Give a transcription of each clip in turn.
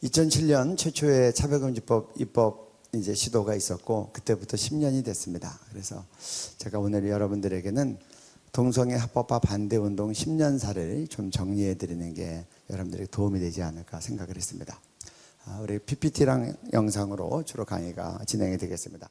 2007년 최초의 차별금지법 입법 이제 시도가 있었고 그때부터 10년이 됐습니다. 그래서 제가 오늘 여러분들에게는 동성애 합법화 반대 운동 10년사를 좀 정리해 드리는 게 여러분들에게 도움이 되지 않을까 생각을 했습니다. 우리 PPT랑 영상으로 주로 강의가 진행이 되겠습니다.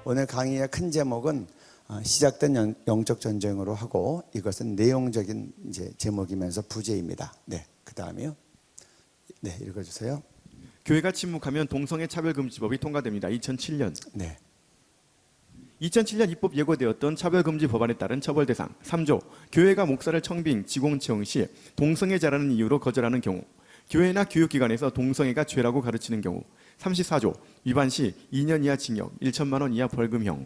오늘 강의의 큰 제목은 시작된 영적 전쟁으로 하고 이것은 내용적인 이제 제목이면서 부제입니다. 네, 그 다음이요. 네, 읽어주세요. 교회가 침묵하면 동성애 차별금지법이 통과됩니다. 2007년. 네. 2007년 입법 예고되었던 차별금지 법안에 따른 처벌 대상 3조. 교회가 목사를 청빙, 직공 채용 시 동성애자라는 이유로 거절하는 경우, 교회나 교육기관에서 동성애가 죄라고 가르치는 경우. 34조. 위반 시 2년 이하 징역, 1천만 원 이하 벌금형.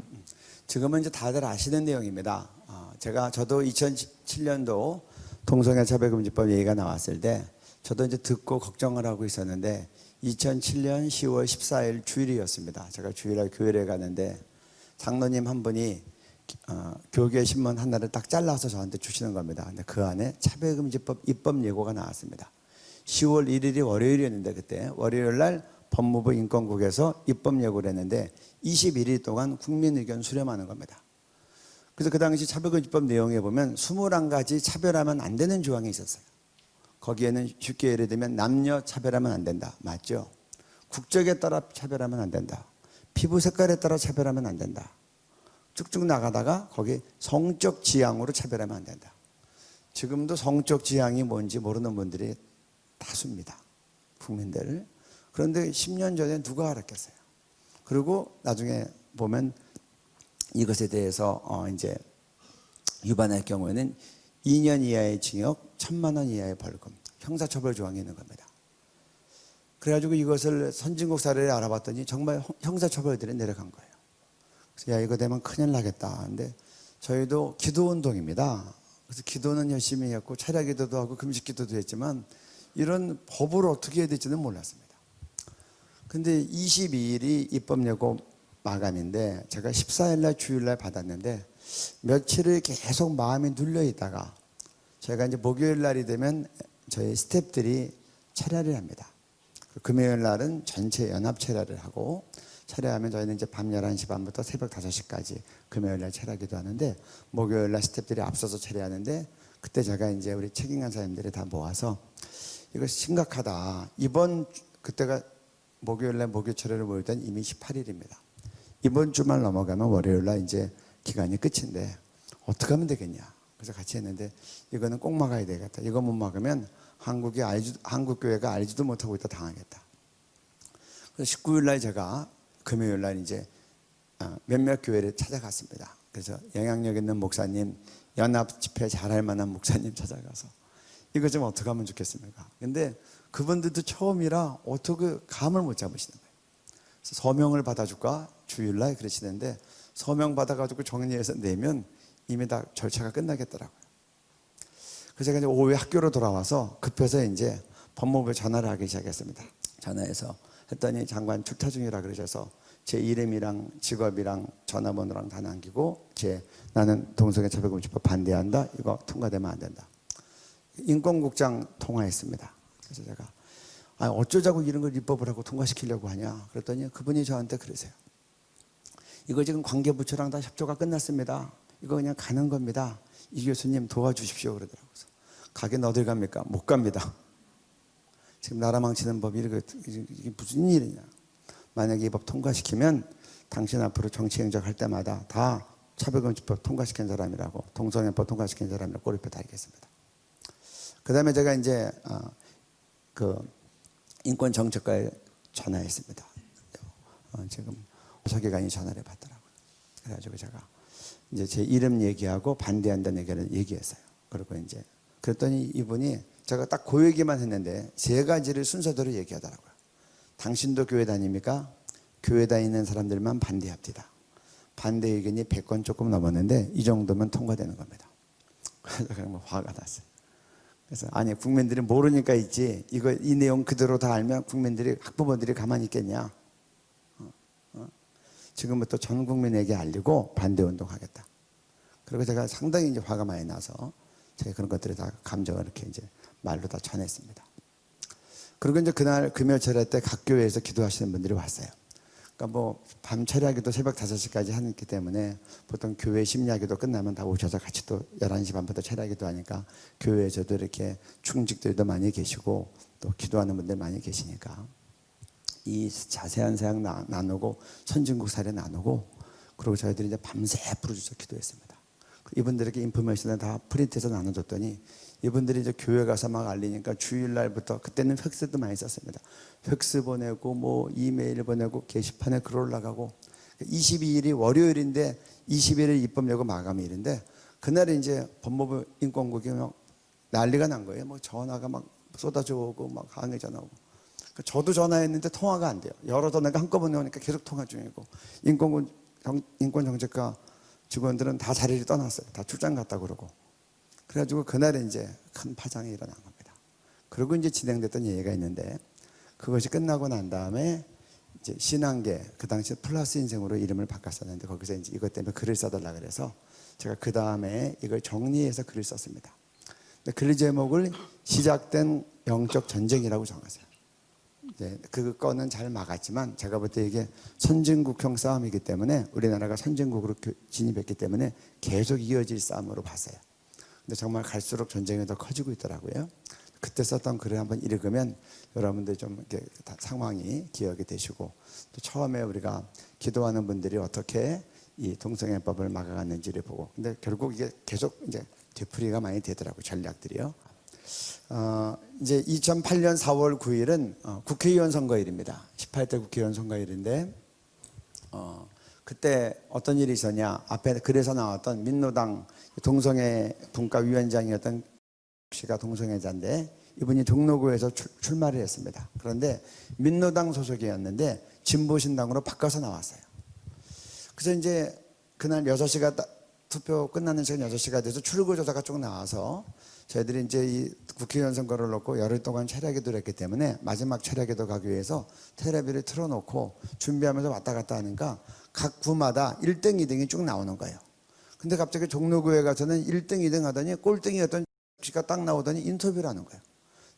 지금은 이제 다들 아시는 내용입니다. 저도 2007년도 동성애 차별금지법 얘기가 나왔을 때 저도 이제 듣고 걱정을 하고 있었는데 2007년 10월 14일 주일이었습니다. 제가 주일날 교회를 가는데 장로님 한 분이 교계 신문 하나를 딱 잘라서 저한테 주시는 겁니다. 근데 그 안에 차별금지법 입법 예고가 나왔습니다. 10월 1일이 월요일이었는데 그때 월요일 날 법무부 인권국에서 입법 예고를 했는데 21일 동안 국민 의견 수렴하는 겁니다. 그래서 그 당시 차별금지법 내용에 보면 21가지 차별하면 안 되는 조항이 있었어요. 거기에는 쉽게 예를 들면 남녀 차별하면 안 된다. 맞죠? 국적에 따라 차별하면 안 된다. 피부 색깔에 따라 차별하면 안 된다. 쭉쭉 나가다가 거기 성적 지향으로 차별하면 안 된다. 지금도 성적 지향이 뭔지 모르는 분들이 다수입니다. 국민들. 그런데 10년 전에 누가 알았겠어요? 그리고 나중에 보면 이것에 대해서 이제 위반할 경우에는 2년 이하의 징역, 1,000만 원 이하의 벌금, 형사처벌 조항이 있는 겁니다. 그래가지고 이것을 선진국 사례를 알아봤더니 정말 형사처벌들이 내려간 거예요. 그래서 야, 이거 되면 큰일 나겠다. 근데 저희도 기도운동입니다. 그래서 기도는 열심히 했고 차례기도도 하고 금식기도도 했지만 이런 법을 어떻게 해야 될지는 몰랐습니다. 근데 22일이 입법 예고 마감인데 제가 14일 날 주일 날 받았는데 며칠을 계속 마음이 눌려 있다가 저희가 이제 목요일 날이 되면 저희 스태프들이 차례를 합니다. 금요일 날은 전체 연합 차례를 하고 차례하면 저희는 이제 밤 11시 반부터 새벽 5시까지 금요일 날 차례하기도 하는데 목요일 날 스태프들이 앞서서 차례하는데 그때 제가 이제 우리 책임 간사님들이 다 모아서 이거 심각하다. 그때가 목요일 날 목요 차례를 모일 땐 이미 18일입니다. 이번 주말 넘어가면 월요일 날 이제 기간이 끝인데 어떻게 하면 되겠냐. 그래서 같이 했는데 이거는 꼭 막아야 되겠다. 이거 못 막으면 한국 교회가 알지도 못하고 있다 당하겠다. 그래서 19일 날 제가 금요일 날 이제 몇몇 교회를 찾아갔습니다. 그래서 영향력 있는 목사님, 연합 집회 잘할 만한 목사님 찾아가서 이거 좀 어떻게 하면 좋겠습니까? 근데 그분들도 처음이라 어떻게 감을 못 잡으시는 거예요. 그래서 서명을 받아줄까? 주일날 그러시는데 서명 받아가지고 정리해서 내면 이미 다 절차가 끝나겠더라고요. 그래서 제가 이제 오후에 학교로 돌아와서 급해서 이제 법무부에 전화를 하기 시작했습니다. 전화해서 했더니 장관 출타 중이라 그러셔서 제 이름이랑 직업이랑 전화번호랑 다 남기고 나는 동성애 차별금지법 반대한다. 이거 통과되면 안 된다. 인권국장 통화했습니다. 그래서 제가 어쩌자고 이런 걸 입법을 하고 통과시키려고 하냐. 그랬더니 그분이 저한테 그러세요. 이거 지금 관계부처랑 다 협조가 끝났습니다. 이거 그냥 가는 겁니다. 이 교수님 도와주십시오 그러더라고요. 가긴 어딜 갑니까? 못 갑니다. 지금 나라 망치는 법이 이게 무슨 일이냐. 만약에 이 법 통과시키면 당신 앞으로 정치 행적할 때마다 다 차별금지법 통과시킨 사람이라고, 동성애법 통과시킨 사람이라고 꼬리표 달겠습니다. 그 다음에 제가 이제 그 인권정책과에 전화했습니다. 지금 서기관이 전화를 받더라고요. 그래가지고 제가 이제 제 이름 얘기하고 반대한다는 얘기를 얘기했어요. 그리고 이제 그랬더니 이분이 제가 딱 그 얘기만 했는데 세 가지를 순서대로 얘기하더라고요. 당신도 교회 다닙니까? 교회 다니는 사람들만 반대합니다. 반대 의견이 100건 조금 넘었는데 이 정도면 통과되는 겁니다. 그래서 정말 화가 났어요. 그래서 아니 국민들이 모르니까 있지 이 내용 그대로 다 알면 국민들이 학부모들이 가만히 있겠냐. 지금부터 전 국민에게 알리고 반대 운동하겠다. 그리고 제가 상당히 이제 화가 많이 나서 제가 그런 것들을 다 감정을 이렇게 이제 말로 다 전했습니다. 그리고 이제 그날 금요 철야 때 각 교회에서 기도하시는 분들이 왔어요. 그러니까 뭐 밤 철야기도 새벽 5시까지 하기 때문에 보통 교회 심야기도 끝나면 다 오셔서 같이 또 11시 반부터 철야기도 하니까 교회에서도 이렇게 충직들도 많이 계시고 또 기도하는 분들 많이 계시니까 이 자세한 사항 나누고 선진국 사례 나누고 그리고 저희들이 이제 밤새 부르짖어 기도했습니다. 이분들에게 인포메이션을 다 프린트해서 나눠줬더니 이분들이 이제 교회 가서 막 알리니까 주일날부터 그때는 팩스도 많이 썼습니다. 팩스 보내고 뭐 이메일 보내고 게시판에 글 올라가고 22일이 월요일인데 21일 입법 예고 마감일인데 그날에 이제 법무부 인권국이 막 난리가 난 거예요. 뭐 전화가 막 쏟아져 오고 막 항의 전화 오고 저도 전화했는데 통화가 안 돼요. 여러 전화가 한꺼번에 오니까 계속 통화 중이고 인권정책과 직원들은 다 자리를 떠났어요. 다 출장 갔다 그러고. 그래가지고 그날에 이제 큰 파장이 일어난 겁니다. 그리고 이제 진행됐던 얘기가 있는데 그것이 끝나고 난 다음에 이제 신한계 그 당시 플러스 인생으로 이름을 바꿨었는데 거기서 이제 이것 때문에 글을 써달라 그래서 제가 그 다음에 이걸 정리해서 글을 썼습니다. 글 제목을 시작된 영적 전쟁이라고 정했어요. 그 건은 잘 막았지만 제가 볼 때 이게 선진국형 싸움이기 때문에 우리나라가 선진국으로 진입했기 때문에 계속 이어질 싸움으로 봤어요. 근데 정말 갈수록 전쟁이 더 커지고 있더라고요. 그때 썼던 글을 한번 읽으면 여러분들 좀 이렇게 상황이 기억이 되시고 또 처음에 우리가 기도하는 분들이 어떻게 이 동성애법을 막아갔는지를 보고 근데 결국 이게 계속 이제 되풀이가 많이 되더라고요. 전략들이요. 이제 2008년 4월 9일은 국회의원 선거일입니다. 18대 국회의원 선거일인데 그때 어떤 일이 있었냐. 앞에 글에서 나왔던 민노당 동성애 분과위원장이었던 씨가 동성애자인데 이분이 종로구에서 출마를 했습니다. 그런데 민노당 소속이었는데 진보신당으로 바꿔서 나왔어요. 그래서 이제 그날 6시가 투표 끝나는 시간 6시가 돼서 출구조사가 쭉 나와서 저희들이 이제 이 국회의원 선거를 놓고 열흘 동안 철야기도를 했기 때문에 마지막 철야기도 가기 위해서 텔레비를 틀어놓고 준비하면서 왔다 갔다 하니까 각 구마다 1등, 2등이 쭉 나오는 거예요. 근데 갑자기 종로구에 가서는 1등, 2등 하더니 꼴등이었던 씨가 딱 나오더니 인터뷰를 하는 거예요.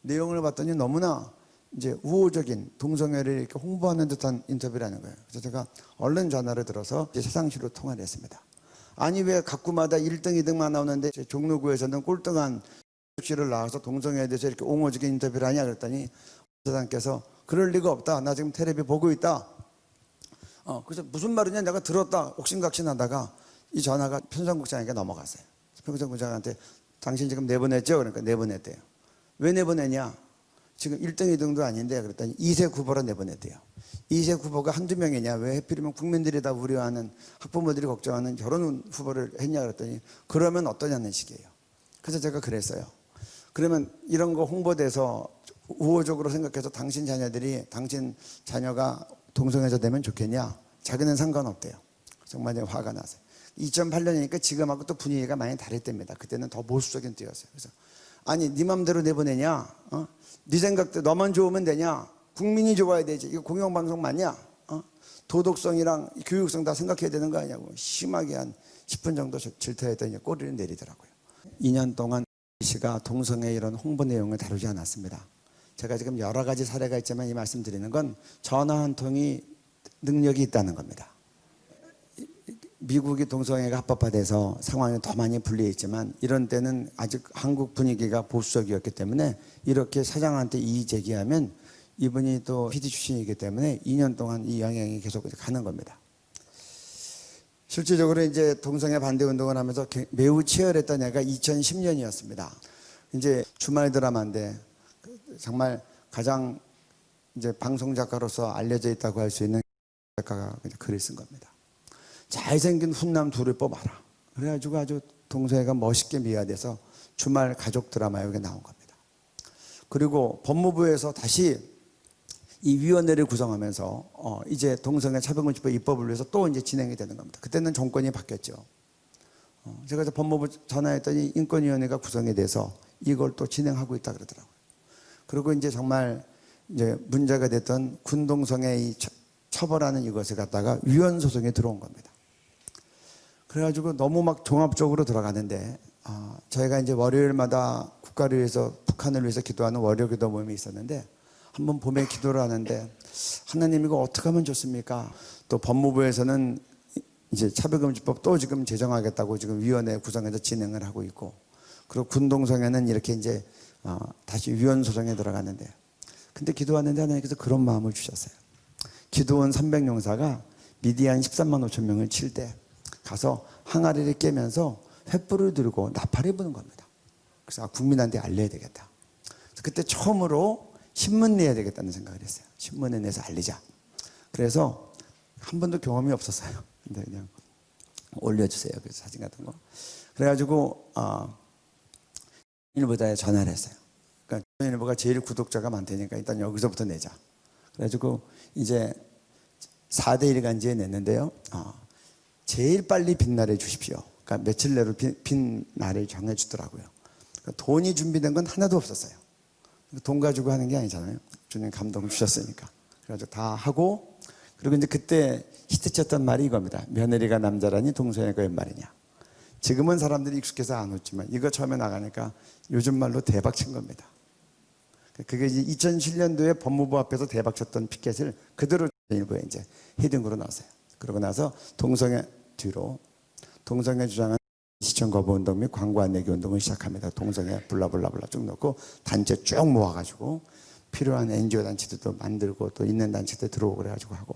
내용을 봤더니 너무나 이제 우호적인 동성애를 이렇게 홍보하는 듯한 인터뷰를 하는 거예요. 그래서 제가 얼른 전화를 들어서 이제 세상시로 통화를 했습니다. 아니 왜 각 구마다 1등, 2등만 나오는데 종로구에서는 꼴등한 씨를 나와서 동성애에 대해서 이렇게 옹호적인 인터뷰를 하냐 그랬더니 사장께서 그럴 리가 없다. 나 지금 텔레비 보고 있다. 그래서 무슨 말이냐 내가 들었다. 옥신각신하다가 이 전화가 편성국장에게 넘어갔어요. 편성국장한테 당신 지금 내보냈죠? 그러니까 내보냈대요. 왜 내보냈냐? 지금 1등, 2등도 아닌데 그랬더니 2세 후보로 내보냈대요. 2세 후보가 한두 명이냐? 왜 하필이면 국민들이 다 우려하는 학부모들이 걱정하는 결혼 후보를 했냐 그랬더니 그러면 어떠냐는 식이에요. 그래서 제가 그랬어요. 그러면 이런 거 홍보돼서 우호적으로 생각해서 당신 자녀가 동성애자 되면 좋겠냐? 자기는 상관없대요. 정말 화가 났어요. 2008년이니까 지금하고 또 분위기가 많이 다를 때입니다. 그때는 더 보수적인 때였어요. 그래서 아니 네 맘대로 내보내냐? 네 생각대로 너만 좋으면 되냐? 국민이 좋아야 되지. 이거 공영방송 맞냐? 도덕성이랑 교육성 다 생각해야 되는 거 아니냐고 심하게 한 10분 정도 질타했더니 꼬리를 내리더라고요. 2년 동안 씨가 동성애 이런 홍보 내용을 다루지 않았습니다. 제가 지금 여러 가지 사례가 있지만 이 말씀 드리는 건 전화 한 통이 능력이 있다는 겁니다. 미국이 동성애가 합법화돼서 상황이 더 많이 불리해 있지만 이런 때는 아직 한국 분위기가 보수적이었기 때문에 이렇게 사장한테 이의 제기하면 이분이 또 PD 출신이기 때문에 2년 동안 이 영향이 계속 가는 겁니다. 실질적으로 이제 동성애 반대 운동을 하면서 매우 치열했던 해가 2010년이었습니다. 이제 주말 드라마인데 정말 가장 이제 방송 작가로서 알려져 있다고 할 수 있는 작가가 글을 쓴 겁니다. 잘생긴 훈남 둘을 뽑아라. 그래가지고 아주 동성애가 멋있게 미화돼서 주말 가족 드라마에 여기 나온 겁니다. 그리고 법무부에서 다시 이 위원회를 구성하면서 이제 동성애 차별금지법 입법을 위해서 또 이제 진행이 되는 겁니다. 그때는 정권이 바뀌었죠. 제가 법무부 전화했더니 인권위원회가 구성이 돼서 이걸 또 진행하고 있다 그러더라고요. 그리고 이제 정말 이제 문제가 됐던 군동성애 이 처벌하는 이것을 갖다가 위헌 소송에 들어온 겁니다. 그래가지고 너무 막 종합적으로 들어가는데 저희가 이제 월요일마다 국가를 위해서 북한을 위해서 기도하는 월요 기도 모임이 있었는데 한번 봄에 기도를 하는데 하나님 이거 어떻게 하면 좋습니까? 또 법무부에서는 이제 차별금지법 또 지금 제정하겠다고 지금 위원회 구성해서 진행을 하고 있고 그리고 군동성애는 이렇게 이제 다시 위헌 소송에 들어갔는데 근데 기도하는데 하나님께서 그런 마음을 주셨어요. 기도원 300용사가 미디안 13만 5천 명을 칠 때 가서 항아리를 깨면서 횃불을 들고 나팔을 부는 겁니다. 그래서 국민한테 알려야 되겠다. 그래서 그때 처음으로 신문 내야 되겠다는 생각을 했어요. 신문에 내서 알리자. 그래서 한 번도 경험이 없었어요. 근데 그냥 올려주세요. 그 사진 같은 거. 그래가지고 일보다에 전화를 했어요. 그러니까 일보가 제일 구독자가 많다니까 일단 여기서부터 내자. 그래가지고 이제 4대1 간지에 냈는데요. 제일 빨리 빛날을 주십시오. 그러니까 며칠 내로 빛날을 정해주더라고요. 그러니까 돈이 준비된 건 하나도 없었어요. 돈 가지고 하는 게 아니잖아요. 주님 감동 주셨으니까. 그래가지고 다 하고 그리고 이제 그때 히트쳤던 말이 이겁니다. 며느리가 남자라니 동성애가 웬 말이냐. 지금은 사람들이 익숙해서 안 웃지만 이거 처음에 나가니까 요즘 말로 대박 친 겁니다. 그게 이제 2007년도에 법무부 앞에서 대박 쳤던 피켓을 그대로 일부에 이제 헤딩으로 나왔어요. 그러고 나서 동성애 뒤로 동성애 주장은 시청 거부 운동 및 광고 안 내기 운동을 시작합니다. 동성애 블라블라블라 쭉 넣고 단체 쭉 모아가지고 필요한 NGO 단체들도 만들고 또 있는 단체들 들어오고 그래가지고 하고.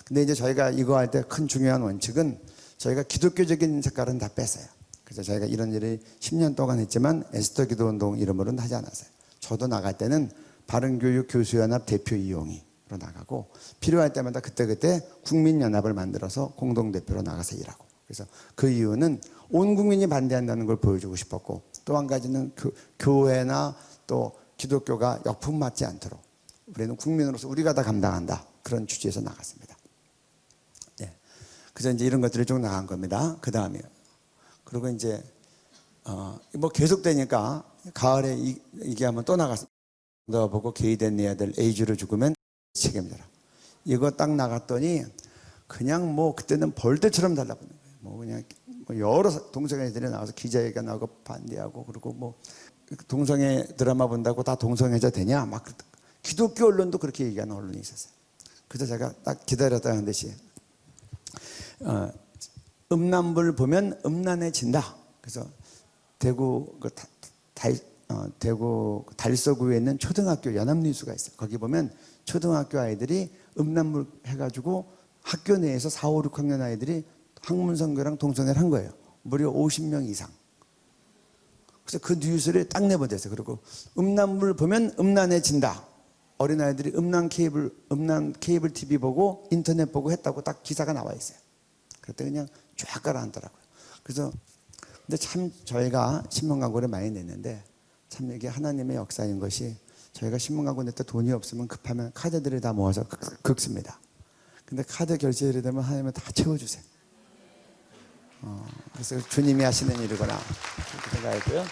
근데 이제 저희가 이거 할 때 큰 중요한 원칙은 저희가 기독교적인 색깔은 다 뺐어요. 그래서 저희가 이런 일을 10년 동안 했지만 에스더 기도 운동 이름으로는 하지 않았어요. 저도 나갈 때는 바른교육 교수연합 대표 이용희로 나가고 필요할 때마다 그때그때 국민연합을 만들어서 공동대표로 나가서 일하고. 그래서 그 이유는 온 국민이 반대한다는 걸 보여주고 싶었고 또 한 가지는 교회나 또 기독교가 역풍 맞지 않도록 우리는 국민으로서 우리가 다 감당한다. 그런 취지에서 나갔습니다. 네. 그래서 이제 이런 것들이 쭉 나간 겁니다. 그 다음에 그리고 이제 뭐 계속되니까 가을에 이게 하면 또 나갔습니다. 너 보고 게이된 네 아들 에이즈로 죽으면 책임져라. 이거 딱 나갔더니 그냥 뭐 그때는 벌떼처럼 달라붙는 거예요. 뭐 그냥 뭐 여러 동성애들이 나와서 기자회견 하고 반대하고 그리고 뭐 동성애 드라마 본다고 다 동성애자 되냐? 막 기독교 언론도 그렇게 얘기하는 언론이 있었어요. 그래서 제가 딱 기다렸다는 듯이 음란물 보면 음란해진다. 그래서 대구 대구 달서구에 있는 초등학교 연합뉴스가 있어요. 거기 보면 초등학교 아이들이 음란물 해가지고 학교 내에서 4, 5, 6학년 아이들이 학문성교랑 동성애를 한 거예요. 무려 50명 이상. 그래서 그 뉴스를 딱 내보냈어요. 그리고 음란물 보면 음란해진다. 어린아이들이 음란 케이블 TV 보고 인터넷 보고 했다고 딱 기사가 나와 있어요. 그때 그냥 쫙 가라앉더라고요. 그래서 근데 참 저희가 신문 광고를 많이 냈는데 참 이게 하나님의 역사인 것이 저희가 신문 광고 낼 때 돈이 없으면 급하면 카드들을 다 모아서 긁습니다. 근데 카드 결제일이 되면 하나님은 다 채워주세요. 그래서 주님이 하시는 일이구나 그렇게 생각했고요.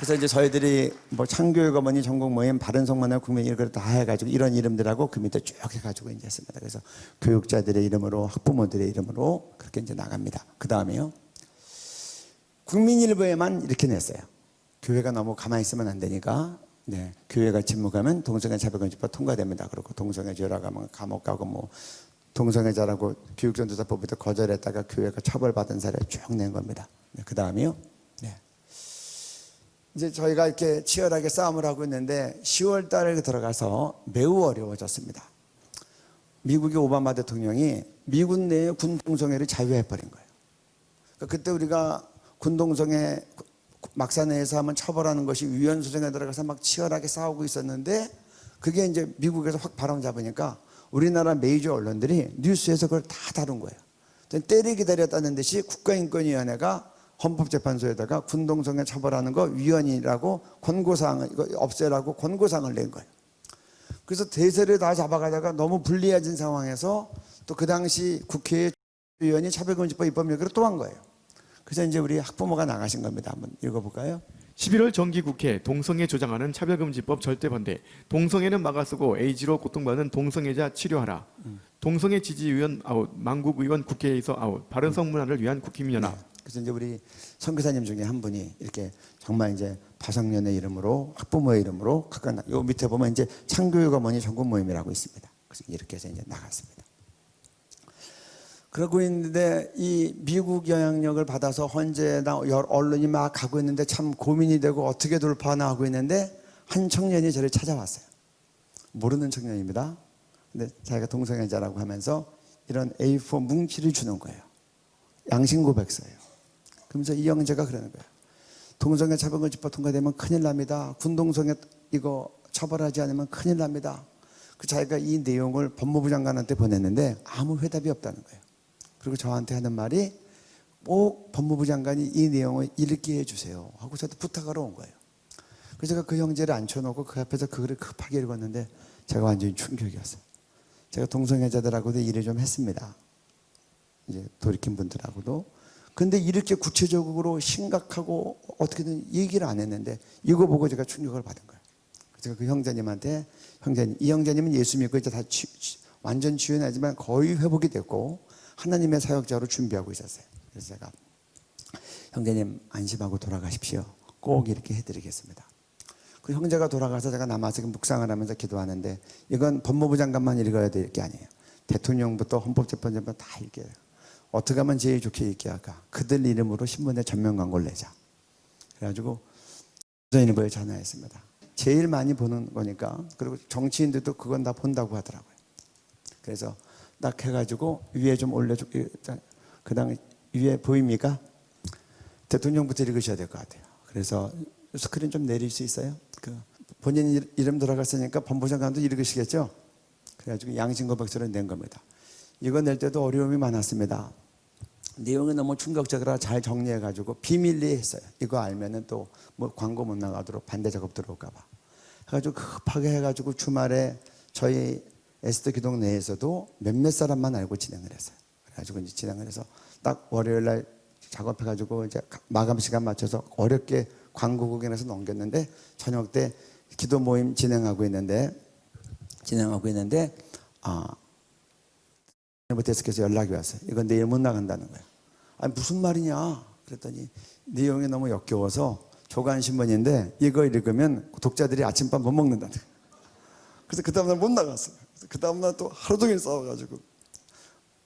그래서 이제 저희들이 뭐 창교육 어머니 전국 모임 바른 성문화 국민 이걸 다 해가지고 이런 이름들하고 그 밑에 쭉 해가지고 이제 했습니다. 그래서 교육자들의 이름으로 학부모들의 이름으로 그렇게 이제 나갑니다. 그 다음에요. 국민일보에만 이렇게 냈어요. 교회가 너무 가만히 있으면 안 되니까 네, 교회가 침묵하면 동성애 차별금지법 통과됩니다. 그리고 동성애 죄라고 하면 감옥 가고 뭐 동성애자라고 교육전도사법부터 거절했다가 교회가 처벌받은 사례 쭉 낸 겁니다. 네, 그 다음에요. 네. 이제 저희가 이렇게 치열하게 싸움을 하고 있는데 10월 달에 들어가서 매우 어려워졌습니다. 미국의 오바마 대통령이 미국 내에 군 동성애를 자유해버린 거예요. 그러니까 그때 우리가 군 동성애 막사 내에서 하면 처벌하는 것이 위헌 소송에 들어가서 막 치열하게 싸우고 있었는데 그게 이제 미국에서 확 바람 잡으니까 우리나라 메이저 언론들이 뉴스에서 그걸 다 다룬 거예요. 때를 기다렸다는 듯이 국가인권위원회가 헌법재판소에다가 군동성애 처벌하는 거 위헌이라고 권고사항을 이거 없애라고 권고사항을 낸 거예요. 그래서 대세를 다 잡아가다가 너무 불리해진 상황에서 또 그 당시 국회의원이 차별금지법 입법 얘기를 또 한 거예요. 그래서 이제 우리 학부모가 나가신 겁니다. 한번 읽어볼까요? 11월 정기국회 동성애 조장하는 차별금지법 절대 반대. 동성애는 막아쓰고 에이즈로 고통받는 동성애자 치료하라. 동성애 지지의원 아웃. 만국의원 국회에서 아웃. 바른성문화를 위한 국힘연합. 네. 그래서 이제 우리 선교사님 중에 한 분이 이렇게 정말 이제 바성년의 이름으로 학부모의 이름으로 각각 요 밑에 보면 이제 창교육 어머니 전국 모임이라고 있습니다. 그래서 이렇게 해서 이제 나갔습니다. 그러고 있는데 이 미국 영향력을 받아서 헌재나 언론이 막 가고 있는데 참 고민이 되고 어떻게 돌파하나 하고 있는데 한 청년이 저를 찾아왔어요. 모르는 청년입니다. 근데 자기가 동성애자라고 하면서 이런 A4 뭉치를 주는 거예요. 양심 고백서예요. 그러면서 이 형제가 그러는 거예요. 동성애 차별금지법 통과되면 큰일 납니다. 군동성애 이거 처벌하지 않으면 큰일 납니다. 그 자기가 이 내용을 법무부 장관한테 보냈는데 아무 회답이 없다는 거예요. 그리고 저한테 하는 말이 꼭 법무부 장관이 이 내용을 읽게 해주세요 하고 저한테 부탁하러 온 거예요. 그래서 제가 그 형제를 앉혀놓고 그 앞에서 그거를 급하게 읽었는데 제가 완전히 충격이었어요. 제가 동성애자들하고도 일을 좀 했습니다. 이제 돌이킨 분들하고도. 근데 이렇게 구체적으로 심각하고 어떻게든 얘기를 안 했는데 이거 보고 제가 충격을 받은 거예요. 제가 그 형제님한테 형제님, 이 형제님은 예수 믿고 이제 다 완전 치유하지만 거의 회복이 됐고 하나님의 사역자로 준비하고 있었어요. 그래서 제가 형제님 안심하고 돌아가십시오. 꼭 이렇게 해드리겠습니다. 그 형제가 돌아가서 제가 남아서 묵상을 하면서 기도하는데 이건 법무부 장관만 읽어야 될 게 아니에요. 대통령부터 헌법재판소부터 다 읽게 해요. 어떻게 하면 제일 좋게 읽게 할까? 그들 이름으로 신문에 전면 광고를 내자. 그래가지고 조선일보에 전화했습니다. 제일 많이 보는 거니까 그리고 정치인들도 그건 다 본다고 하더라고요. 그래서 딱 해가지고 위에 좀 올려줘. 그 다음에 위에 보입니까? 대통령부터 읽으셔야 될 것 같아요. 그래서 스크린 좀 내릴 수 있어요? 그 본인 이름 들어갔으니까 법무장관도 읽으시겠죠? 그래가지고 양심고백서를 낸 겁니다. 이거 낼 때도 어려움이 많았습니다. 내용이 너무 충격적이라 잘 정리해가지고 비밀리에 했어요. 이거 알면은 또 뭐 광고 못 나가도록 반대 작업 들어올까봐. 해가지고 급하게 해가지고 주말에 저희 에스더 기동 내에서도 몇몇 사람만 알고 진행을 했어요. 그래가지고 이제 진행을 해서 딱 월요일 날 작업해가지고 이제 마감 시간 맞춰서 어렵게 광고국에서 넘겼는데 저녁 때 기도 모임 진행하고 있는데 데스크에서 연락이 왔어요. 이건 내일 못 나간다는 거예요. 아니 무슨 말이냐? 그랬더니 내용이 너무 역겨워서 조간신문인데 이거 읽으면 독자들이 아침밥 못 먹는다는 거예요. 그래서 그 다음날 못 나갔어요. 그 다음날 또 하루 종일 싸워가지고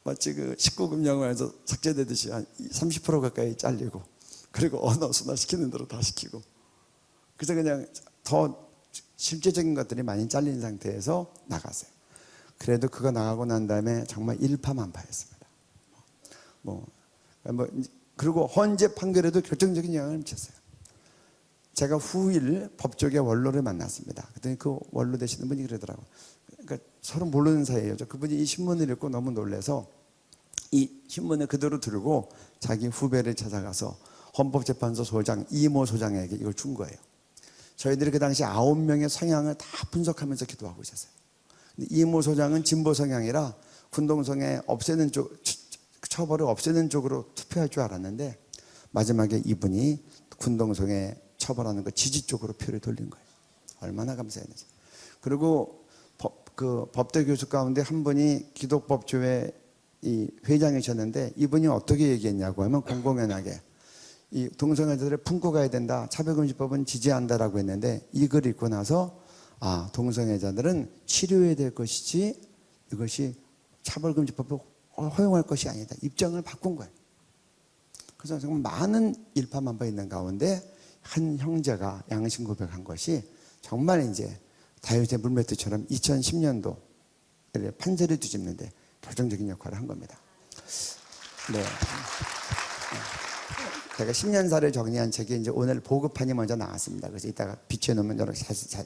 마치 그 19금 영화에서 삭제되듯이 한 30% 가까이 잘리고 그리고 언어 순화 시키는 대로 다 시키고 그래서 그냥 더 실제적인 것들이 많이 잘린 상태에서 나갔어요. 그래도 그거 나가고 난 다음에 정말 일파만파였습니다. 그리고 헌재 판결에도 결정적인 영향을 미쳤어요. 제가 후일 법조계 원로를 만났습니다. 그랬더니 그 원로 되시는 분이 그러더라고요. 그러니까 서로 모르는 사이예요. 그분이 이 신문을 읽고 너무 놀라서 이 신문을 그대로 들고 자기 후배를 찾아가서 헌법재판소 소장 이모 소장에게 이걸 준 거예요. 저희들이 그 당시 9명의 성향을 다 분석하면서 기도하고 있었어요. 근데 이모 소장은 진보 성향이라 군동성애 없애는 쪽 처벌을 없애는 쪽으로 투표할 줄 알았는데 마지막에 이분이 군동성애 처벌하는 거 지지 쪽으로 표를 돌린 거예요. 얼마나 감사해야 되지. 그리고 법대 교수 가운데 한 분이 기독법조회 이 회장이셨는데 이분이 어떻게 얘기했냐고 하면 공공연하게 이 동성애자들을 품고 가야 된다. 차별금지법은 지지한다라고 했는데 이 글 읽고 나서 동성애자들은 치료해야 될 것이지 이것이 차별금지법을 허용할 것이 아니다. 입장을 바꾼 거예요. 그래서 정말 많은 일파만파 있는 가운데 한 형제가 양심 고백한 것이 정말 이제 다윗의 물매트처럼 2010년도 판세를 뒤집는데 결정적인 역할을 한 겁니다. 네. 제가 10년사를 정리한 책이 이제 오늘 보급판이 먼저 나왔습니다. 그래서 이따가 비춰놓으면 여러분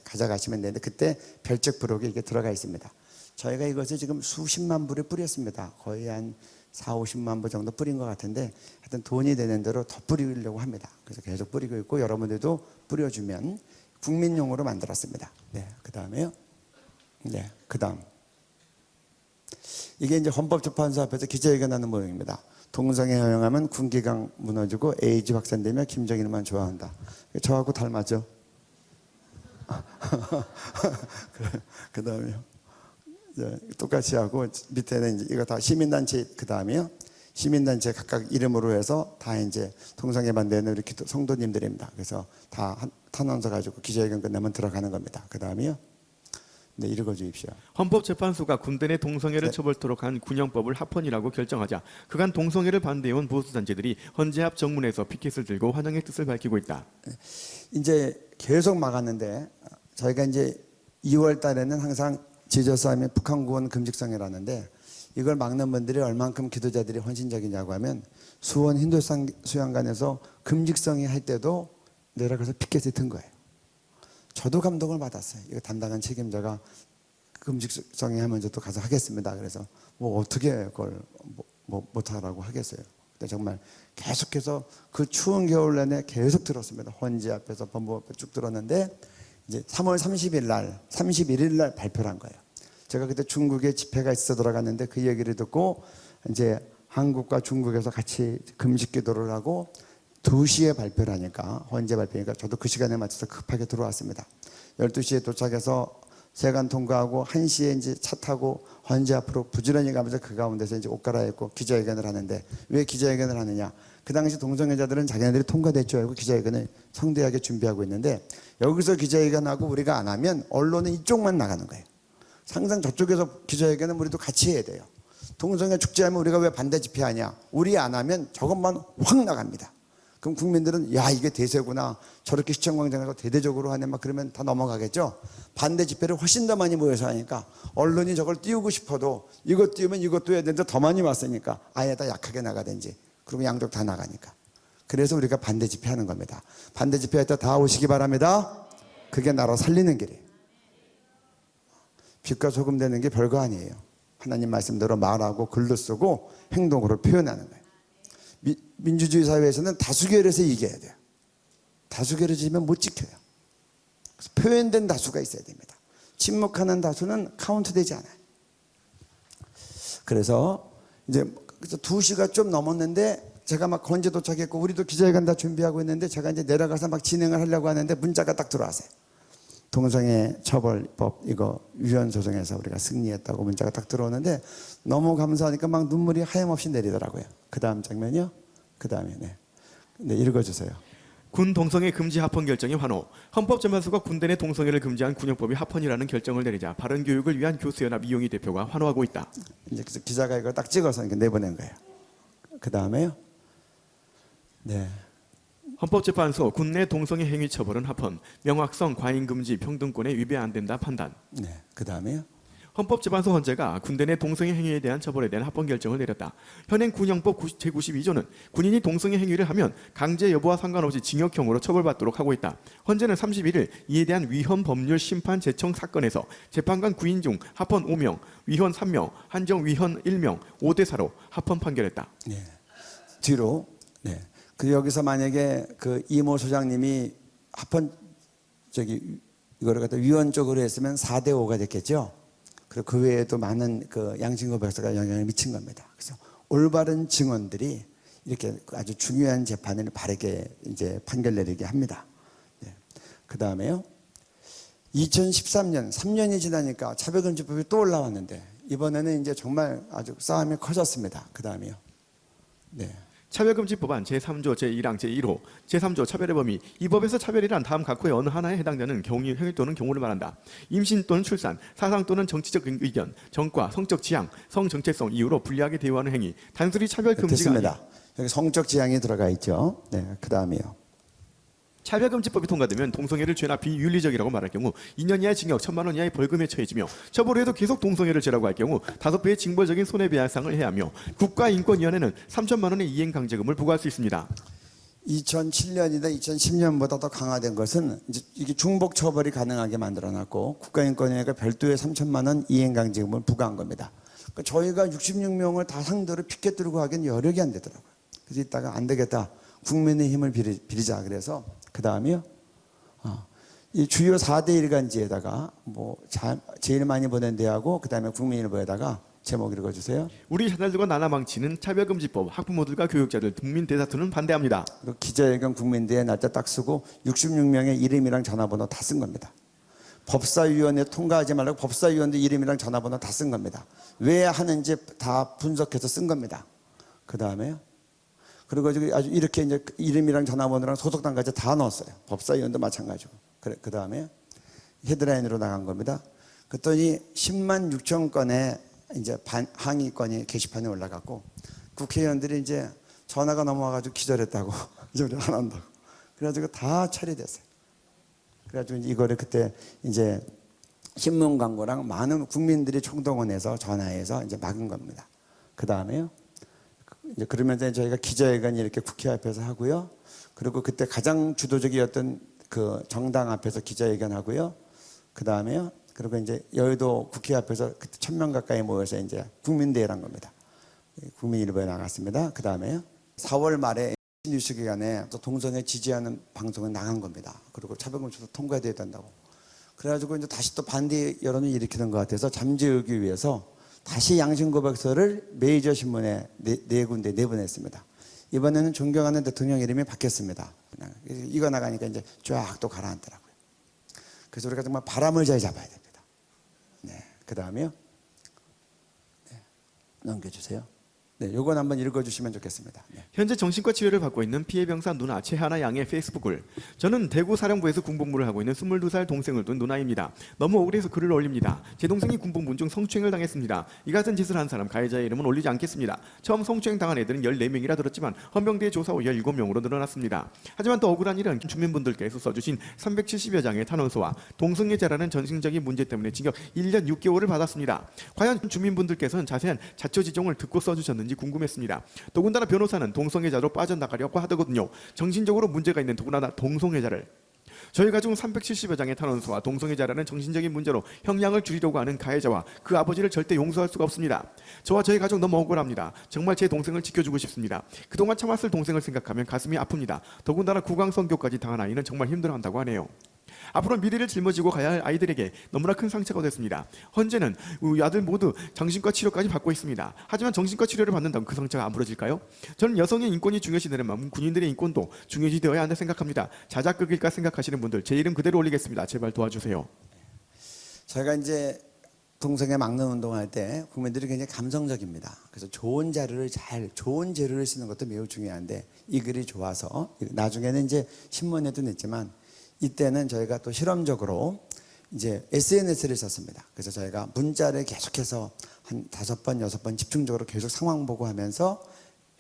가져가시면 되는데 그때 별책 부록에 이게 들어가 있습니다. 저희가 이것을 지금 수십만 부를 뿌렸습니다. 거의 한 4, 50만 부 정도 뿌린 것 같은데 하여튼 돈이 되는 대로 더 뿌리려고 합니다. 그래서 계속 뿌리고 있고 여러분들도 뿌려주면 국민용으로 만들었습니다. 네, 그 다음에요. 네, 그 다음. 이게 이제 헌법재판소 앞에서 기자회견하는 모양입니다. 동성애 허용하면 군기강 무너지고 에이즈 확산되며 김정일만 좋아한다. 저하고 닮았죠? 그 다음에요. 똑같이 하고 밑에는 이제 이거 다 시민단체 그 다음에요. 시민단체 각각 이름으로 해서 다 이제 동성애 반대하는 우리 성도님들입니다. 그래서 다 탄원서 가지고 기자회견 끝나면 들어가는 겁니다. 그 다음에요. 네, 읽어 주십시오. 헌법재판소가 군대 내 동성애를 네. 처벌토록 한 군형법을 합헌이라고 결정하자 그간 동성애를 반대해온 보수단체들이 헌재 앞 정문에서 피켓을 들고 환영의 뜻을 밝히고 있다. 이제 계속 막았는데 저희가 이제 2월 달에는 항상 지저스하면 북한 구원 금직성이라는데 이걸 막는 분들이 얼만큼 기도자들이 헌신적이냐고 하면 수원 힌두산 수양관에서 금직성이 할 때도 내려가서 피켓을 든 거예요. 저도 감동을 받았어요. 이거 담당한 책임자가 금직성이 하면 저도 가서 하겠습니다. 그래서 뭐 어떻게 그걸 못하라고 하겠어요. 근데 정말 계속해서 그 추운 겨울 내내 계속 들었습니다. 헌재 앞에서 법무 앞에 쭉 들었는데 이제 3월 30일 날, 31일 날 발표를 한 거예요. 제가 그때 중국에 집회가 있어 들어갔는데 그 얘기를 듣고 이제 한국과 중국에서 같이 금식 기도를 하고 2시에 발표를 하니까 헌재 발표니까 저도 그 시간에 맞춰서 급하게 들어왔습니다. 12시에 도착해서 세관 통과하고 1시에 이제 차 타고 헌재 앞으로 부지런히 가면서 그 가운데서 이제 옷 갈아입고 기자회견을 하는데 왜 기자회견을 하느냐? 그 당시 동성애자들은 자기네들이 통과될 줄 알고 기자회견을 성대하게 준비하고 있는데 여기서 기자회견하고 우리가 안 하면 언론은 이쪽만 나가는 거예요. 항상 저쪽에서 기자회견은 우리도 같이 해야 돼요. 동성애 축제하면 우리가 왜 반대 집회하냐? 우리 안 하면 저것만 확 나갑니다. 그럼 국민들은 야 이게 대세구나 저렇게 시청광장에서 대대적으로 하네 막 그러면 다 넘어가겠죠. 반대 집회를 훨씬 더 많이 모여서 하니까 언론이 저걸 띄우고 싶어도 이것 띄우면 이것도 해야 되는데 더 많이 왔으니까 아예 다 약하게 나가든지 그리고 양쪽 다 나가니까 그래서 우리가 반대 집회하는 겁니다. 반대 집회할 때 다 오시기 바랍니다. 그게 나라 살리는 길이에요. 빛과 소금 되는 게 별거 아니에요. 하나님 말씀대로 말하고 글도 쓰고 행동으로 표현하는 거예요. 민주주의 사회에서는 다수결에서 이겨야 돼요. 다수결을 지면 못 지켜요. 그래서 표현된 다수가 있어야 됩니다. 침묵하는 다수는 카운트되지 않아요. 그래서 이제 2시가 좀 넘었는데 제가 막 건재 도착했고 우리도 기자회견 다 준비하고 있는데 제가 이제 내려가서 막 진행을 하려고 하는데 문자가 딱 들어왔어요. 동성애 처벌법 이거 위헌 소송에서 우리가 승리했다고 문자가 딱 들어오는데 너무 감사하니까 막 눈물이 하염없이 내리더라고요. 그 다음 장면이요. 그 다음에 네 읽어주세요. 군 동성애 금지 합헌 결정이 환호. 헌법재판소가 군대 내 동성애를 금지한 군형법이 합헌이라는 결정을 내리자 바른교육을 위한 교수연합 이용희 대표가 환호하고 있다. 이제 그래서 기자가 이걸 딱 찍어서 이렇게 내보낸 거예요. 그 다음에요. 네. 헌법재판소 군내 동성애 행위 처벌은 합헌. 명확성, 과잉 금지, 평등권에 위배 안 된다 판단. 네. 그 다음에요. 헌법재판소 헌재가 군대 내 동성애 행위에 대한 처벌에 대한 합헌 결정을 내렸다. 현행 군형법 제92조는 군인이 동성애 행위를 하면 강제 여부와 상관없이 징역형으로 처벌받도록 하고 있다. 헌재는 31일 이에 대한 위헌 법률 심판 제청 사건에서 재판관 구인 중 합헌 5명, 위헌 3명, 한정 위헌 1명, 5대 4로 합헌 판결했다. 네. 뒤로 네. 그 여기서 만약에 그 이모 소장님이 합헌 이거를 갖다 위헌적으로 했으면 4대 5가 됐겠죠. 그리고 그 외에도 많은 그 양심고 백서가 영향을 미친 겁니다. 그래서 올바른 증언들이 이렇게 아주 중요한 재판을 바르게 이제 판결 내리게 합니다. 그 다음에요. 2013년, 3년이 지나니까 차별금지법이 또 올라왔는데 이번에는 이제 정말 아주 싸움이 커졌습니다. 그 다음에요. 네. 차별금지법안 제3조 제1항 제1호 제3조 차별의 범위. 이 법에서 차별이란 다음 각호의 어느 하나에 해당되는 경위, 행위 또는 경우를 말한다. 임신 또는 출산, 사상 또는 정치적 의견, 정과, 성적 지향, 성정체성 이유로 불리하게 대우하는 행위. 단순히 차별금지가 됐습니다. 아니라 여기 성적 지향이 들어가 있죠. 네. 그 다음에요. 차별금지법이 통과되면 동성애를 죄나 비윤리적이라고 말할 경우 2년 이하의 징역 1,000만 원 이하의 벌금에 처해지며 처벌해도 계속 동성애를 죄라고 할 경우 5배의 징벌적인 손해배상을 해야 하며 국가인권위원회는 3천만 원의 이행강제금을 부과할 수 있습니다. 2007년이나 2010년보다 더 강화된 것은 이제 이게 중복 처벌이 가능하게 만들어놨고 국가인권위가 별도의 3천만 원 이행강제금을 부과한 겁니다. 그러니까 저희가 66명을 다 상대로 피켓 들고 하기엔 여력이 안 되더라고요. 그래서 이따가 안 되겠다. 국민의 힘을 빌리자. 그래서 그 다음에요. 이 주요 4대 일간지에다가 뭐 제일 많이 보낸 대하고 그 다음에 국민일보에다가 제목 읽어주세요. 우리 자녀들과 나라 망치는 차별금지법 학부모들과 교육자들 국민 대다수는 반대합니다. 그리고 기자회견 국민대회 날짜 딱 쓰고 66명의 이름이랑 전화번호 다 쓴 겁니다. 법사위원회 통과하지 말라고 법사위원회 이름이랑 전화번호 다 쓴 겁니다. 왜 하는지 다 분석해서 쓴 겁니다. 그 다음에요. 그리고 아주 이렇게 이제 이름이랑 전화번호랑 소속단까지 다 넣었어요. 법사위원도 마찬가지고. 그 다음에 헤드라인으로 나간 겁니다. 그랬더니 10만 6천 건의 이제 항의건이 게시판에 올라갔고 국회의원들이 이제 전화가 넘어와가지고 기절했다고 이제 우리 안 한다고. 그래가지고 다 처리됐어요. 그래가지고 이거를 그때 이제 신문 광고랑 많은 국민들이 총동원해서 전화해서 이제 막은 겁니다. 그 다음에요. 이제 그러면서 저희가 기자회견 이렇게 국회 앞에서 하고요. 그리고 그때 가장 주도적이었던 그 정당 앞에서 기자회견 하고요. 그 다음에요. 그리고 이제 여의도 국회 앞에서 그때 1,000명 가까이 모여서 이제 국민대회란 겁니다. 국민일보에 나갔습니다. 그 다음에요. 4월 말에 뉴스 기간에 또 동성애 지지하는 방송에 나간 겁니다. 그리고 차별금지도 통과돼야 된다고. 그래가지고 이제 다시 또 반대 여론을 일으키는 것 같아서 잠재우기 위해서 다시 양심고백서를 메이저 신문에 네 군데 내보냈습니다. 이번에는 존경하는 대통령 이름이 바뀌었습니다. 이거 나가니까 이제 쫙 또 가라앉더라고요. 그래서 우리가 정말 바람을 잘 잡아야 됩니다. 네, 그 다음에요. 네, 넘겨주세요. 네, 요건 한번 읽어주시면 좋겠습니다. 네. 현재 정신과 치료를 받고 있는 피해병사 누나 최하나 양의 페이스북을 저는 대구 사령부에서 군복무를 하고 있는 22살 동생을 둔 누나입니다. 너무 억울해서 글을 올립니다. 제 동생이 군복무 중 성추행을 당했습니다. 이 같은 짓을 한 사람 가해자의 이름은 올리지 않겠습니다. 처음 성추행 당한 애들은 14명이라 들었지만 헌병대의 조사 후 17명으로 늘어났습니다. 하지만 더 억울한 일은 주민분들께서 써주신 370여 장의 탄원서와 동성애자라는 전승적인 문제 때문에 징역 1년 6개월을 받았습니다. 과연 주민분들께서는 자세한 자초지종을 듣고 써주셨는지 궁금했습니다. 더군다나 변호사는 동성애자로 빠져나가려고 하더거든요. 정신적으로 문제가 있는 더군다나 동성애자를 저희 가족은 370여 장의 탄원서와 동성애자라는 정신적인 문제로 형량을 줄이려고 하는 가해자와 그 아버지를 절대 용서할 수가 없습니다. 저와 저희 가족 너무 억울합니다. 정말 제 동생을 지켜주고 싶습니다. 그동안 참았을 동생을 생각하면 가슴이 아픕니다. 더군다나 구강성교까지 당한 아이는 정말 힘들어한다고 하네요. 앞으로 미래를 짊어지고 가야 할 아이들에게 너무나 큰 상처가 됐습니다. 현재는 우리 아들 모두 정신과 치료까지 받고 있습니다. 하지만 정신과 치료를 받는다면 그 상처가 안 부러질까요? 저는 여성의 인권이 중요시되는 만큼 군인들의 인권도 중요시되어야 한다 생각합니다. 자작극일까 생각하시는 분들 제 이름 그대로 올리겠습니다. 제발 도와주세요. 저희가 이제 동성애 막는 운동할 때 국민들이 굉장히 감성적입니다. 그래서 좋은 재료를 쓰는 것도 매우 중요한데 이 글이 좋아서 나중에는 이제 신문에도 냈지만 이때는 저희가 또 실험적으로 이제 SNS를 썼습니다. 그래서 저희가 문자를 계속해서 한 5번, 6번 집중적으로 계속 상황 보고 하면서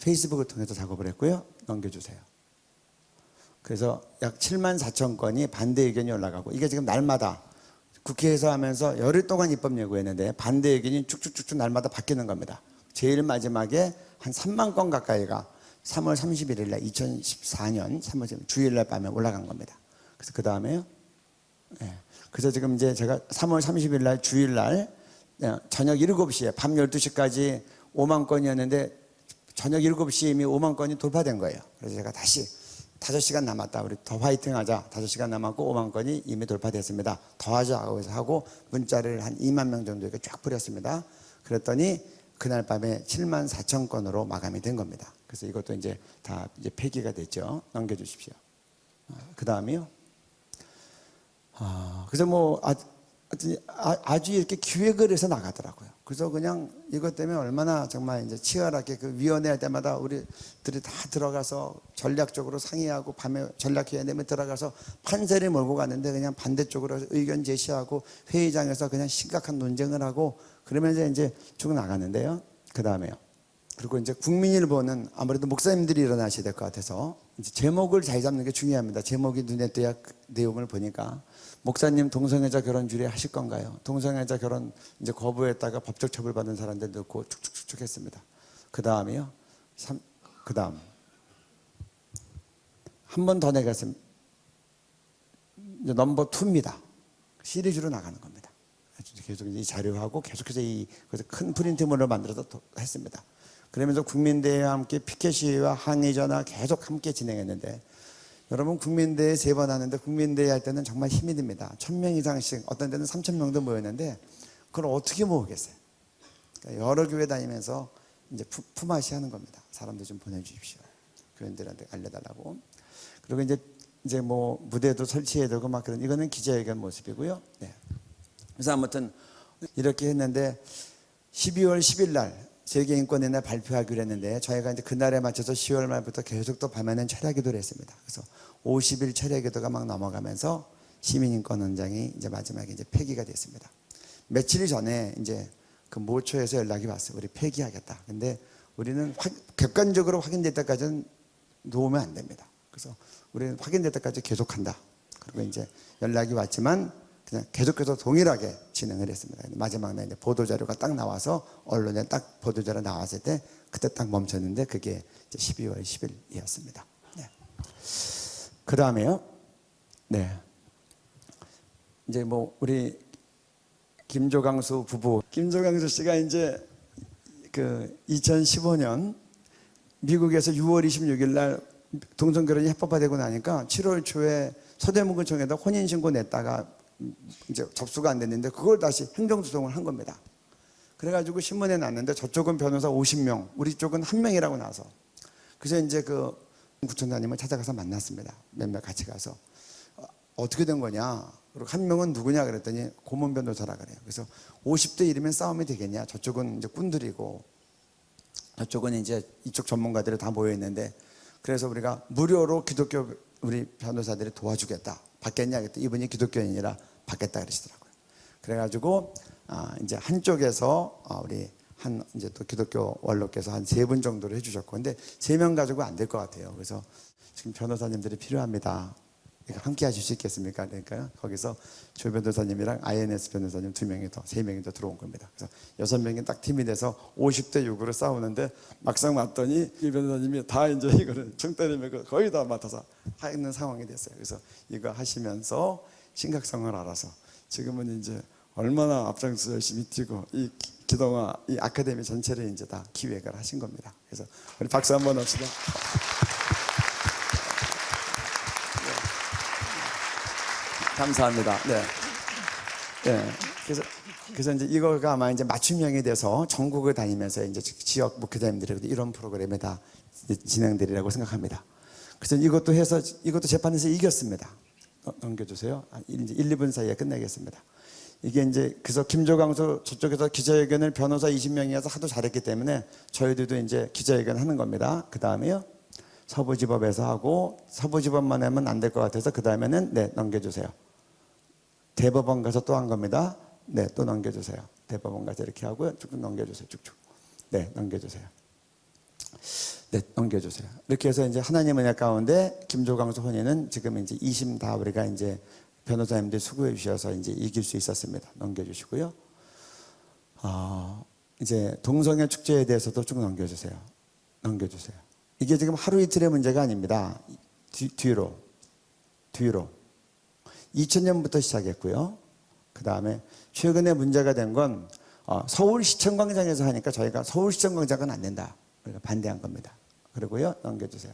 페이스북을 통해서 작업을 했고요. 넘겨주세요. 그래서 약 7만 4천 건이 반대 의견이 올라가고 이게 지금 날마다 국회에서 하면서 열흘 동안 입법 예고했는데 반대 의견이 쭉쭉쭉쭉 날마다 바뀌는 겁니다. 제일 마지막에 한 3만 건 가까이가 3월 31일 날 2014년 3월 주일날 밤에 올라간 겁니다. 그래서 그 다음에요. 네. 그래서 지금 이제 제가 3월 30일 날 주일날 저녁 7시에 밤 12시까지 5만 건이었는데 저녁 7시에 이미 5만 건이 돌파된 거예요. 그래서 제가 다시 5시간 남았다. 우리 더 화이팅 하자. 5시간 남았고 5만 건이 이미 돌파됐습니다. 더 하자. 그래서 하고 문자를 한 2만 명 정도 이렇게 쫙 뿌렸습니다. 그랬더니 그날 밤에 7만 4천 건으로 마감이 된 겁니다. 그래서 이것도 이제 다 이제 폐기가 됐죠. 넘겨주십시오. 그 다음이요. 그래서 뭐 아주 이렇게 기획을 해서 나가더라고요. 그래서 그냥 이것 때문에 얼마나 정말 이제 치열하게 그 위원회 할 때마다 우리들이 다 들어가서 전략적으로 상의하고 밤에 전략위원회에 들어가서 판세를 몰고 갔는데 그냥 반대쪽으로 의견 제시하고 회의장에서 그냥 심각한 논쟁을 하고 그러면서 이제 쭉 나가는데요. 그 다음에요. 그리고 이제 국민일보는 아무래도 목사님들이 일어나셔야 될 것 같아서 이제 제목을 잘 잡는 게 중요합니다. 제목이 눈에 띄어야 그 내용을 보니까 목사님 동성애자 결혼 주례하실 건가요? 동성애자 결혼 이제 거부했다가 법적 처벌받은 사람들 넣고 축축축축 했습니다. 그 다음이요. 그 다음 한 번 더 내겠습니다. 이제 넘버 2입니다. 시리즈로 나가는 겁니다. 계속 이 자료하고 계속해서 그래서 큰 프린트물을 만들어서 했습니다. 그러면서 국민대회와 함께 피켓 시위와 항의 전화 계속 함께 진행했는데 여러분 국민대회 3번 하는데 국민대회 할 때는 정말 힘이 듭니다. 1000명 이상씩 어떤 데는 3000명도 모였는데 그걸 어떻게 모으겠어요? 그러니까 여러 교회 다니면서 이제 품앗이 하는 겁니다. 사람들 좀 보내주십시오. 교인들한테 알려달라고. 그리고 이제 뭐 무대도 설치해야 되고 막 그런 이거는 기자회견 모습이고요. 네. 그래서 아무튼 이렇게 했는데 12월 10일 날 세계인권의 발표하기로 했는데 저희가 이제 그날에 맞춰서 10월 말부터 계속 또 밤에는 철야기도를 했습니다. 그래서 50일 철야기도가 막 넘어가면서 시민인권원장이 이제 마지막에 이제 폐기가 됐습니다. 며칠 전에 이제 그 모처에서 연락이 왔어요. 우리 폐기하겠다. 근데 우리는 객관적으로 확인될 때까지는 놓으면 안 됩니다. 그래서 우리는 확인될 때까지 계속한다. 그리고 이제 연락이 왔지만 그냥 계속해서 동일하게 진행을 했습니다. 마지막 날 이제 보도자료가 딱 나와서 언론에 딱 보도자료 나왔을 때 그때 딱 멈췄는데 그게 이제 12월 10일이었습니다. 네. 그 다음에요. 네. 이제 뭐 우리 김조강수 부부, 김조강수 씨가 이제 그 2015년 미국에서 6월 26일 날 동성결혼이 합법화되고 나니까 7월 초에 서대문구청에다 혼인신고 냈다가 이제 접수가 안 됐는데 그걸 다시 행정소송을 한 겁니다. 그래가지고 신문에 났는데 저쪽은 변호사 50명, 우리 쪽은 1명이라고 나서 그래서 이제 그 구청장님을 찾아가서 만났습니다. 몇몇 같이 가서 어떻게 된 거냐? 그리고 1명은 누구냐 그랬더니 고문 변호사라 그래요. 그래서 50대 1이면 싸움이 되겠냐? 저쪽은 이제 꾼들이고 저쪽은 이제 이쪽 전문가들이 다 모여 있는데 그래서 우리가 무료로 기독교 우리 변호사들이 도와주겠다. 받겠냐? 그랬더니 이분이 기독교인이라 받겠다 그러시더라고요. 그래가지고 이제 한쪽에서 우리 한 이제 또 기독교 원로께서 한 3분 정도를 해주셨고, 근데 3명 가지고 안 될 것 같아요. 그래서 지금 변호사님들이 필요합니다. 함께 하실 수 있겠습니까? 그러니까요. 거기서 조 변호사님이랑 INS 변호사님 2명이 더, 3명이 더 들어온 겁니다. 그래서 6명이 딱 팀이 돼서 50대 6으로 싸우는데 막상 왔더니 이 변호사님이 다 이제 이거를 총 때리면 거의 다 맡아서 하는 상황이 됐어요. 그래서 이거 하시면서 심각성을 알아서 지금은 이제 얼마나 앞장서 열심히 뛰고 이 기동아 이 아카데미 전체를 이제 다 기획을 하신 겁니다. 그래서 우리 박수 한번 합시다. 감사합니다. 네. 네. 그래서 이제 이거가 아마 이제 맞춤형이 돼서 전국을 다니면서 이제 지역 목회자님들이 이런 프로그램에 다 진행되리라고 생각합니다. 그래서 이것도 해서 이것도 재판에서 이겼습니다. 넘겨주세요. 이제 1, 2분 사이에 끝내겠습니다. 이게 이제 그래서 김조강수 저쪽에서 기자회견을 변호사 20명이어서 하도 잘했기 때문에 저희들도 이제 기자회견 하는 겁니다. 그 다음에요. 서부지법에서 하고 서부지법만 하면 안 될 것 같아서 그 다음에는 네 넘겨주세요. 대법원 가서 또 한 겁니다. 네, 또 넘겨주세요. 대법원 가서 이렇게 하고요. 쭉쭉 넘겨주세요. 쭉쭉. 네, 넘겨주세요. 네, 넘겨주세요. 이렇게 해서 이제 하나님 은혜 가운데 김조강수 혼인은 지금 이제 2심 다 우리가 이제 변호사님들 수고해 주셔서 이제 이길 수 있었습니다. 넘겨주시고요. 이제 동성애 축제에 대해서도 쭉 넘겨주세요. 넘겨주세요. 이게 지금 하루 이틀의 문제가 아닙니다. 뒤로 2000년부터 시작했고요. 그 다음에 최근에 문제가 된 건 서울시청 광장에서 하니까 저희가 서울시청 광장은 안 된다. 우리가 반대한 겁니다. 그리고요 넘겨주세요.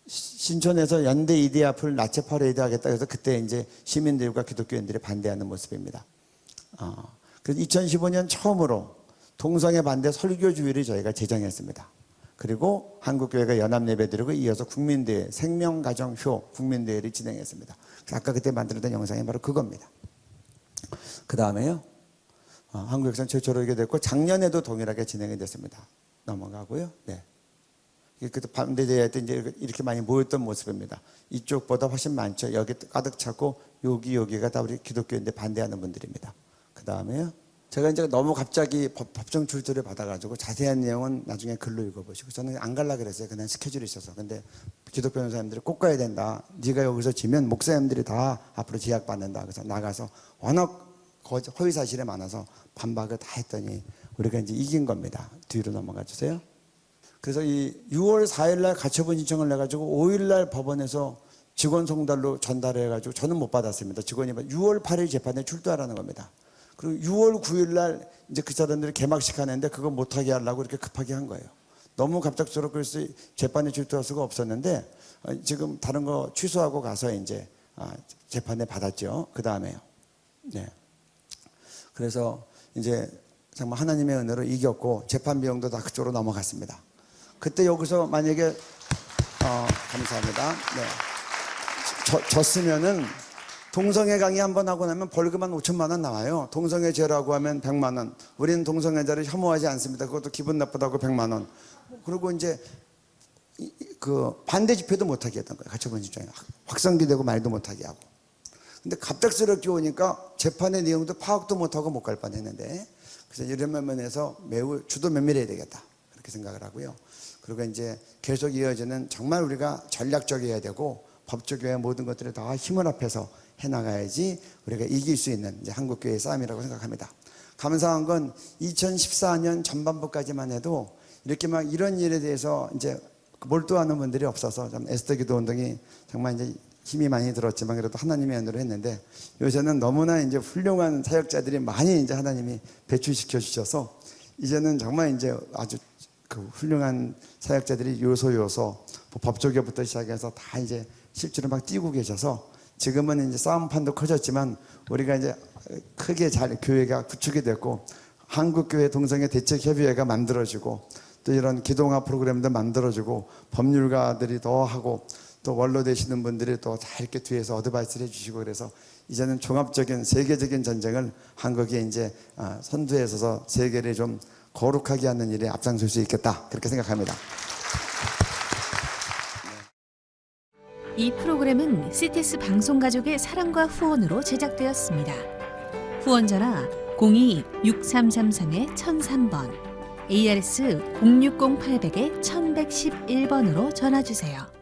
신촌에서 연대 이대 앞을 나체 퍼레이드 하겠다 해서 그때 이제 시민들과 기독교인들이 반대하는 모습입니다. 그래서 2015년 처음으로 동성애 반대 설교 주의를 저희가 제정했습니다. 그리고 한국교회가 연합예배드리고 이어서 국민대회, 생명가정효 국민대회를 진행했습니다. 아까 그때 만들었던 영상이 바로 그겁니다. 그 다음에요. 한국역사는 최초로 이게 됐고 작년에도 동일하게 진행이 됐습니다. 넘어가고요. 네. 그때 반대대회 때 이제 이렇게 많이 모였던 모습입니다. 이쪽보다 훨씬 많죠. 여기 가득 차고 여기가 다 우리 기독교인데 반대하는 분들입니다. 그 다음에요. 제가 이제 너무 갑자기 법정 출두를 받아가지고 자세한 내용은 나중에 글로 읽어보시고 저는 안 갈라 그랬어요. 그냥 스케줄이 있어서. 근데 기독교 변호사님들이 꼭 가야 된다. 네가 여기서 지면 목사님들이 다 앞으로 제약받는다. 그래서 나가서 워낙 허위 사실이 많아서 반박을 다 했더니 우리가 이제 이긴 겁니다. 뒤로 넘어가 주세요. 그래서 이 6월 4일날 가처분 신청을 내가지고 5일날 법원에서 직원 송달로 전달해가지고 저는 못 받았습니다. 직원이 6월 8일 재판에 출두하라는 겁니다. 그리고 6월 9일날 이제 그 사람들이 개막식 하는데 그거 못하게 하려고 이렇게 급하게 한 거예요. 너무 갑작스럽고 그래서 재판에 출두할 수가 없었는데 지금 다른 거 취소하고 가서 이제 재판에 받았죠. 그 다음에요. 네. 그래서 이제 정말 하나님의 은혜로 이겼고 재판 비용도 다 그쪽으로 넘어갔습니다. 그때 여기서 만약에 감사합니다. 네. 졌으면은 동성애 강의 한번 하고 나면 벌금 한 5천만 원 나와요. 동성애죄라고 하면 100만 원. 우리는 동성애자를 혐오하지 않습니다. 그것도 기분 나쁘다고 100만 원. 그리고 이제 그 반대 집회도 못하게 했던 거예요. 가처분 신청에 확성기되고 말도 못하게 하고. 근데 갑작스럽게 오니까 재판의 내용도 파악도 못하고 못 갈 뻔했는데 그래서 이런 면에서 매우 주도 면밀해야 되겠다 그렇게 생각을 하고요. 그리고 이제 계속 이어지는 정말 우리가 전략적이어야 되고 법조교회 모든 것들을 다 힘을 합해서 해나가야지 우리가 이길 수 있는 이제 한국교회의 싸움이라고 생각합니다. 감사한 건 2014년 전반부까지만 해도 이렇게 막 이런 일에 대해서 이제 몰두하는 분들이 없어서 좀 에스더 기도 운동이 정말 이제 힘이 많이 들었지만 그래도 하나님의 은혜로 했는데 요새는 너무나 이제 훌륭한 사역자들이 많이 이제 하나님이 배출시켜 주셔서 이제는 정말 이제 아주 그 훌륭한 사역자들이 요소 법조교부터 시작해서 다 이제 실제로 막 뛰고 계셔서 지금은 이제 싸움판도 커졌지만 우리가 이제 크게 잘 교회가 구축이 됐고 한국교회 동성애 대책협의회가 만들어지고 또 이런 기동화 프로그램도 만들어지고 법률가들이 더 하고 또 원로 되시는 분들이 또 다 이렇게 뒤에서 어드바이스를 해주시고 그래서 이제는 종합적인 세계적인 전쟁을 한국이 이제 선두에 서서 세계를 좀 거룩하게 하는 일에 앞장설 수 있겠다 그렇게 생각합니다. 이 프로그램은 CTS 방송가족의 사랑과 후원으로 제작되었습니다. 후원 전화 02-6333-1003번, ARS 060-800-1111번으로 전화주세요.